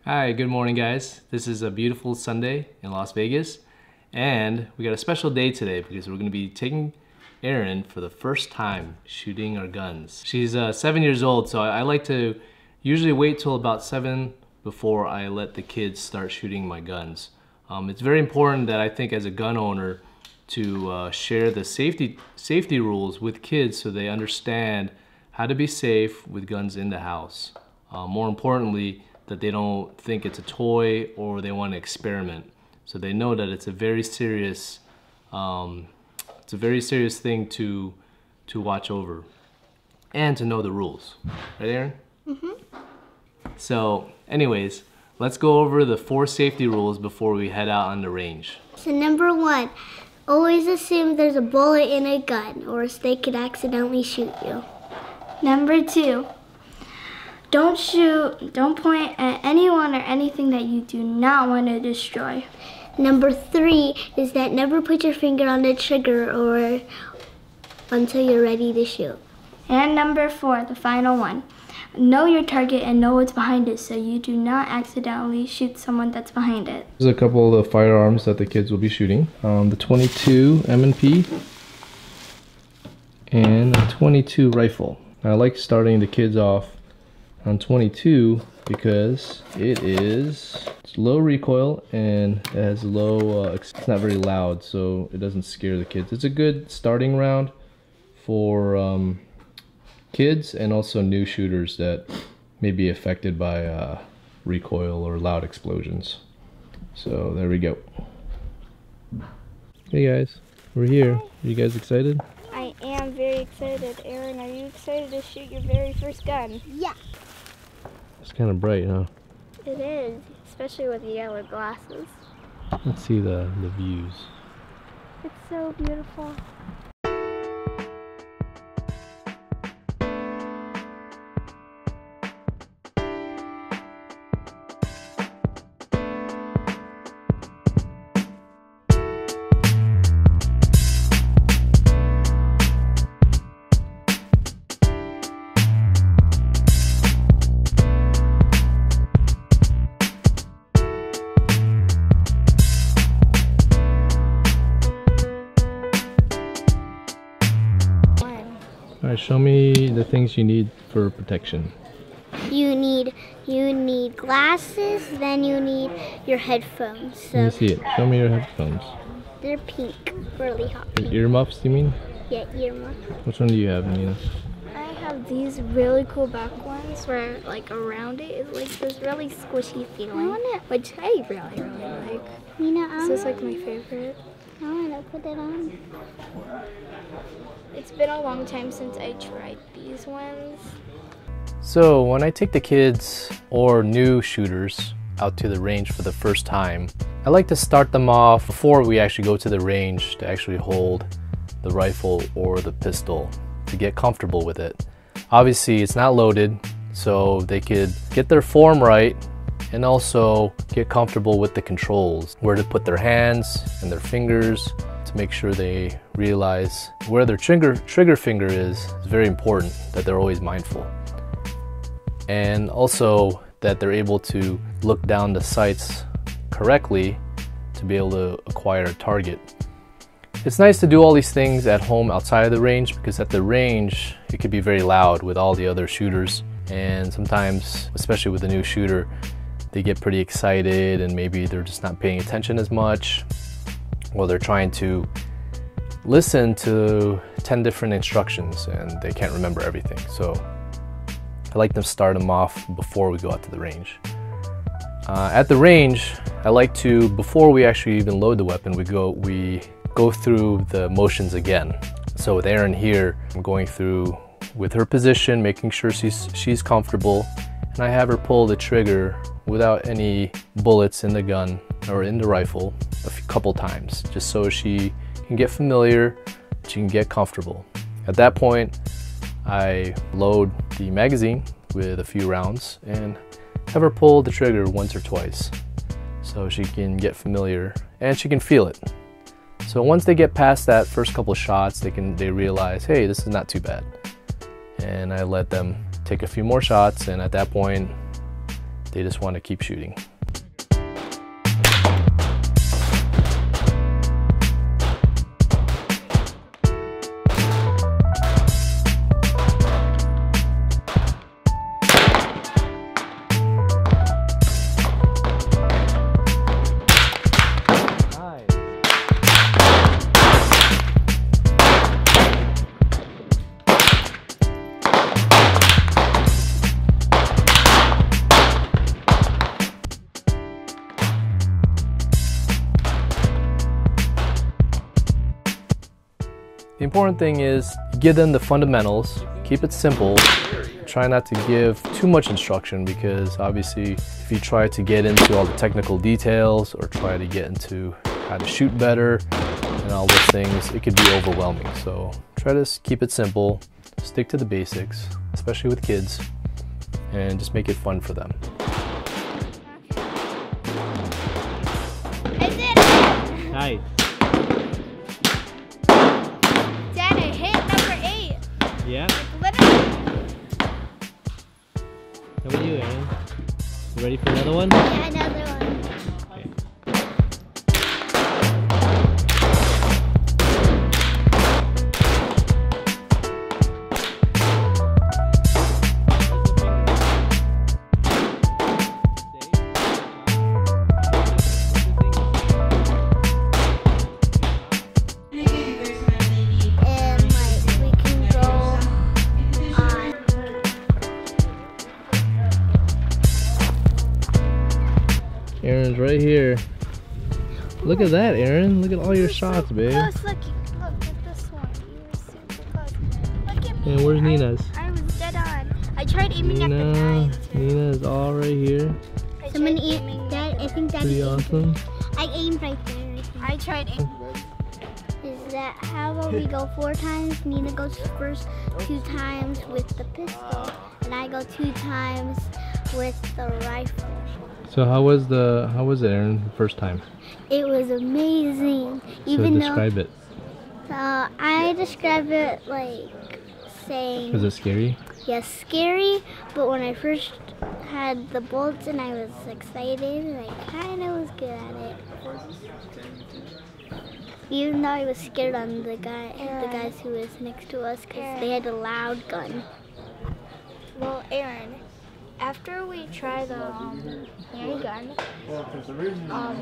Hi, good morning guys. This is a beautiful Sunday in Las Vegas and we got a special day today because we're going to be taking Erin for the first time shooting our guns. She's 7 years old, so I like to usually wait till about 7 before I let the kids start shooting my guns. It's very important that I think as a gun owner to share the safety rules with kids so they understand how to be safe with guns in the house. More importantly, that they don't think it's a toy or they want to experiment. So they know that it's a very serious thing to watch over and to know the rules. Right, Erin? Mm-hmm. So anyways, let's go over the 4 safety rules before we head out on the range. So number 1, always assume there's a bullet in a gun or else they could accidentally shoot you. Number 2, don't point at anyone or anything that you do not want to destroy. Number 3 is that never put your finger on the trigger or until you're ready to shoot. And number 4, the final one, know your target and know what's behind it so you do not accidentally shoot someone that's behind it. There's a couple of firearms that the kids will be shooting. The 22 M&P and a 22 rifle. I like starting the kids off on 22 because it's low recoil and it has low, it's not very loud, so it doesn't scare the kids. It's a good starting round for kids and also new shooters that may be affected by recoil or loud explosions. So there we go. Hey guys, we're here. Are you guys excited? I am very excited. Erin, are you excited to shoot your very first gun? Yeah. It's kind of bright, huh? It is, especially with the yellow glasses. Let's see the views. It's so beautiful. Alright, show me the things you need for protection. You need glasses, then you need your headphones. So Let me see it. Show me your headphones. they're pink, really hot pink. Earmuffs, you mean? Yeah, earmuffs. Which one do you have, Nina? I have these really cool back ones where like around it is like this really squishy feeling, which I really like. You know, This is like my favorite. I want to put it on. It's been a long time since I tried these ones. So when I take the kids or new shooters out to the range for the first time, I like to start them off before we actually go to the range to actually hold the rifle or the pistol to get comfortable with it. Obviously it's not loaded, so they could get their form right and also get comfortable with the controls, where to put their hands and their fingers, to make sure they realize where their trigger finger is very important, that they're always mindful. And also that they're able to look down the sights correctly to be able to acquire a target. It's nice to do all these things at home outside of the range because at the range it could be very loud with all the other shooters, and sometimes, especially with a new shooter, they get pretty excited and maybe they're just not paying attention as much, or they're trying to listen to 10 different instructions and they can't remember everything. So I like to start them off before we go out to the range. At the range, I like to, before we actually even load the weapon, we go through the motions again. So with Erin here, I'm going through with her position, making sure she's comfortable, and I have her pull the trigger without any bullets in the gun or in the rifle a couple times, just so she can get familiar, she can get comfortable. At that point, I load the magazine with a few rounds and have her pull the trigger once or twice so she can get familiar and she can feel it. So once they get past that first couple shots, they realize, hey, this is not too bad. And I let them take a few more shots, and at that point They just want to keep shooting. The important thing is give them the fundamentals, keep it simple, try not to give too much instruction, because obviously if you try to get into all the technical details or try to get into how to shoot better and all those things, it could be overwhelming. So try to keep it simple, stick to the basics, especially with kids, and just make it fun for them. I did it! Nice. Yeah? How about you, Erin? You ready for another one? Yeah, another one. Okay. Erin's right here. Look at that, Erin. Look at all your shots, babe. Close, look at this one. You were super close. Look at me. And where's Nina's? I was dead on. I tried aiming at the nines. Nina is all right here. Someone aimed that. I think that's pretty awesome. I aimed right there. I tried aiming. Is that how about we go 4 times? Nina goes first 2 times with the pistol, and I go 2 times with the rifle. So how was it, Erin, the first time? It was amazing. So describe it. I describe it like saying. Was it scary? Yes, scary. But when I first had the bullets and I was excited, and I kind of was good at it. Even though I was scared on the guys who was next to us, because they had a loud gun. Well, Erin, after we try the handgun,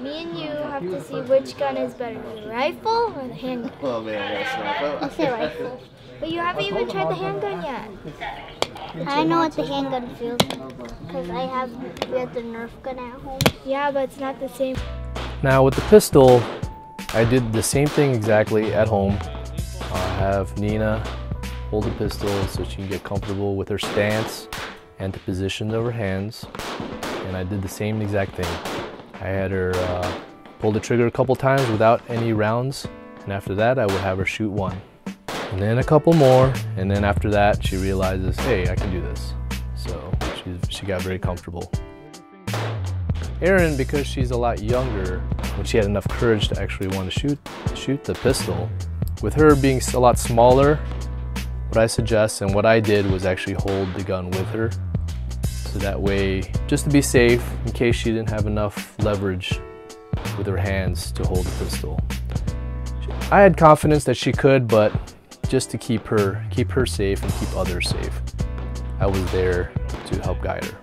me and you have to see which gun is better, the rifle or the handgun. Oh man, I say rifle. But you haven't even tried the handgun yet. I know what the handgun feels like, because we have the Nerf gun at home. Yeah, but it's not the same. Now with the pistol, I did the same thing exactly at home. I have Nina hold the pistol so she can get comfortable with her stance and the position of her hands, and I did the same exact thing. I had her pull the trigger a couple times without any rounds, and after that I would have her shoot 1. And then a couple more, and then after that she realizes, hey, I can do this. So she got very comfortable. Erin, because she's a lot younger, when she had enough courage to actually want to shoot the pistol, with her being a lot smaller, what I suggest and what I did was actually hold the gun with her. So that way, just to be safe, in case she didn't have enough leverage with her hands to hold the pistol. I had confidence that she could, but just to keep her safe and keep others safe, I was there to help guide her.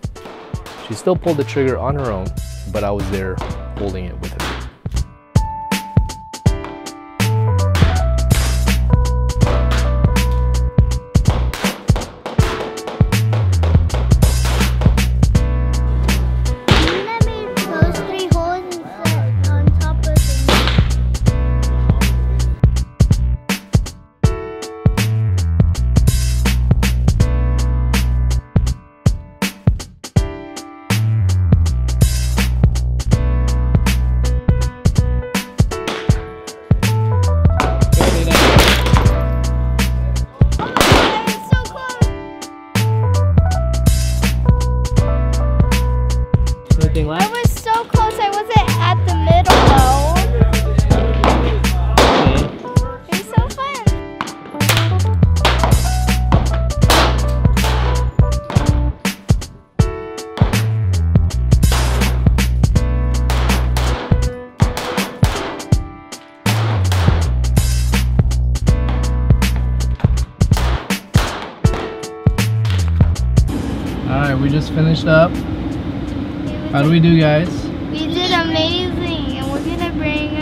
She still pulled the trigger on her own, but I was there holding it with her. Alright, we just finished up. How do we do, guys? We did amazing, and we're gonna bring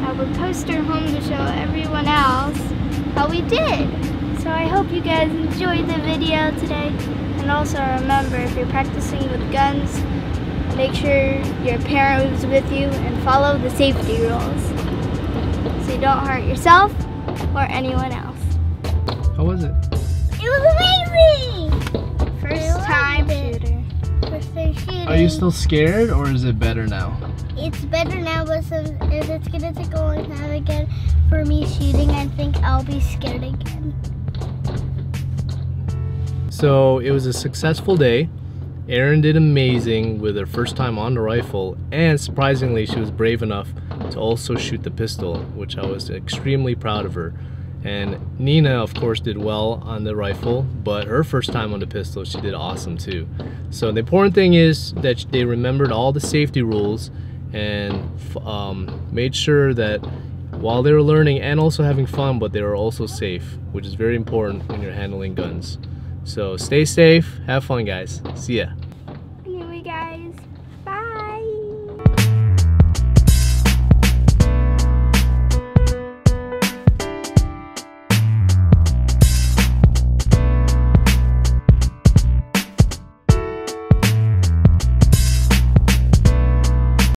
our poster home to show everyone else how we did. So I hope you guys enjoyed the video today. And also remember, if you're practicing with guns, make sure your parent was with you and follow the safety rules so you don't hurt yourself or anyone else. How was it? It was amazing! First time shooter. First time shooting. Are you still scared or is it better now? It's better now, but if it's gonna take a long time again for me shooting, I think I'll be scared again. So it was a successful day. Erin did amazing with her first time on the rifle, and surprisingly she was brave enough to also shoot the pistol, which I was extremely proud of her. And Nina, of course, did well on the rifle, but her first time on the pistol, she did awesome too. So the important thing is that they remembered all the safety rules and made sure that while they were learning and also having fun, but they were also safe, which is very important when you're handling guns. So stay safe, have fun, guys. See ya.